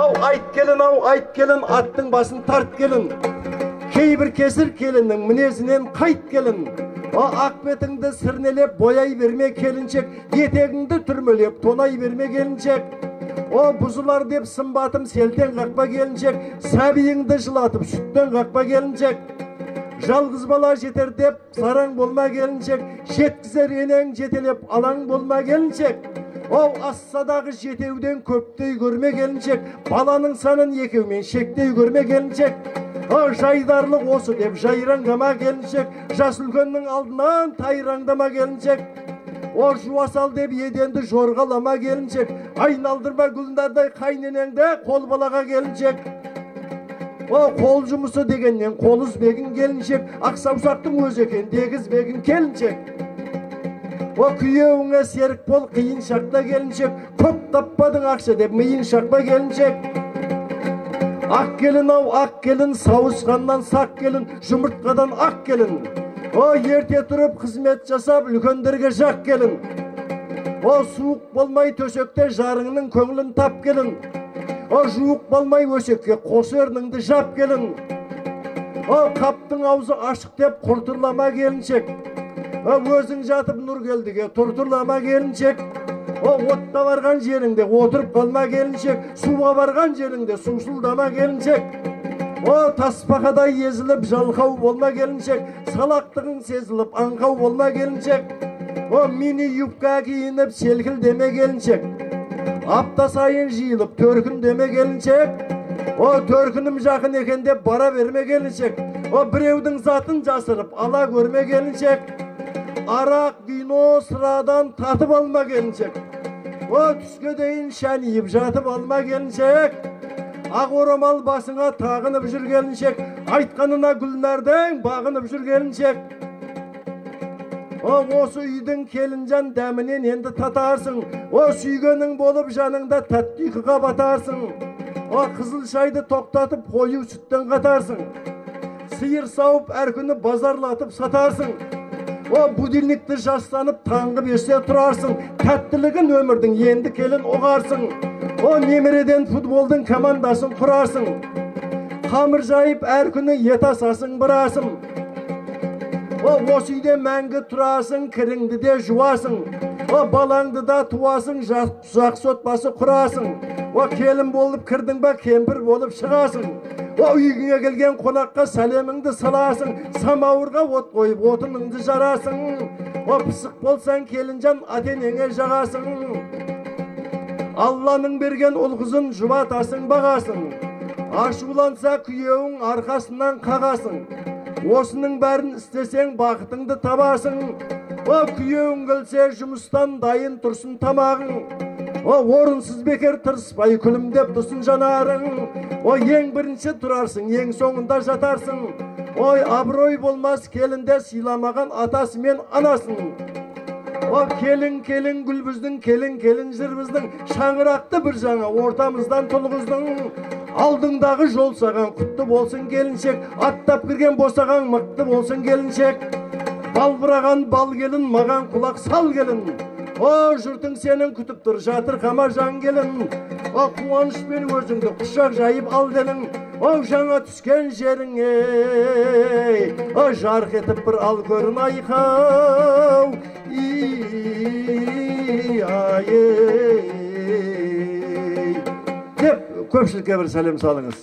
Ayt gelin, attың басын тарт келін. Кейбір кесір келіннің мінезінен қайт келін. Ақ бетіңді сірнелеп бояй берме келіншек, етегіңді түрмелеп тонай берме келіншек. Бұзылар деп сымбатым селтен қақпа келіншек, сәбиіңді жылатып сүттен қақпа келіншек. Жалғыз бала жетер деп сараң болма келіншек, жеткізер енең жетелеп алаң болма келіншек. Ассадағы жетеуден көптей көрме келіншек, баланың санын екеумен шектей көрме келіншек. Жайдарлық осы деп жайраңдама келіншек, жас үлкеннің алдынан тайраңдама келіншек. Жуасал деп еденді жорғалама келіншек, айналдырма гүлнардай қайненеңді қол балаға келіншек. Қол жұмысы дегеннен қол үзбегін келіншек, ақсаусақтың өз екен дегізбегін келіншек. Күйеуіңе серік бол қиын шақта келіншек, көп таппадың ақша деп миын шақпа келіншек. Ақ келін, ақ келін, сауысқаннан сақ келін, жұмыртқадан ақ келін. Ерте тұрып қызмет жасап үлкендерге жақ келін. Суық болмай төсекте жарыңның көңілін тап келін. Жуық болмай өсекке қос өрніңді жап келін. Қаптың аузы ашық деп құртырлама келіншек. Өзің жатып нұр келдіге тұртырлама келіншек. Отта барған жеріңде отырып қалма келіншек, суға барған жеріңде сусылдама келіншек. Таспақадай езіліп жалқау болма келіншек, салақтығың сезіліп аңқау болма келіншек. Мини юбка киініп селкілдеме келіншек, апта сайын жиылып төркіндеме келіншек. Төркінім жақын екен деп бара берме келіншек, біреудің затын жасырып ала көрме келіншек. Арақ, кино, sıрадан татып алма келіншек. Түске дейін шәнейіп жатып алма келіншек. Ақ орамал басыңа тағынып жүр келіншек, айтқанына гүлнардың бағынып жүр келіншек. Осы үйдің келінжан дәмінен енді татарсың, сүйгенің болып жаныңда тәтті ұйқыға батарсың. Қызыл шайды тоқтатып қою сүттен қатарсың, сиыр сауып әр күні базарлатып сатарсың. Будильникті жастанып таңғы 5-те тұрарсың, тәттілігін өмірдің енді келін оғарсың. Немереден футболдың командасын құрарсың, қамыр жайып әр күні ет асасың бірасың. Осы үйде мәңгі тұрасың, кіріңді де жуасың, балаңды да туасың, жақсы отбасы құрасың. Келін болып кірдің ба, кемпір болып шығасың. Үйіңе келген қонаққа сәлеміңді саласың, самауырға от қойып отыныңды жарасың. Пысық болсаң келінжан атенеңе жағасың. Алланың берген ұл қызын жұбатасың бағасың. Ашуланса күйеуің арқасынан қағасың. Осының бәрін істесең бақытыңды табасың. Күйеуің келсе жұмыстан дайын тұрсын тамағың. Орынсыз бекер тырыспай күлімдеп тұрсын жанарың. Ең бірінші тұрарсың, ең соңында жатарсың. Абырой болмас келінде сыйламаған атасы мен анасын. Келін гүл біздің, келін жыр біздің, шаңырақты бір жаңа ортамыздан тұлғыздың. Алдыңдағы жол саған құтты болсын келіншек, аттап кірген босаған мықты болсын келіншек. Балбыраған бал келін, маған құлақ сал келін. Жұртың сенің күтіп тұр, жатыр қама жан келін. Қуанышпен өзіңді құшақ жайып ал делін. Жаңа түскен жерің, жарқ етіп бір ал көрін айқау. Деп көпшілікке бір сәлем салыңыз.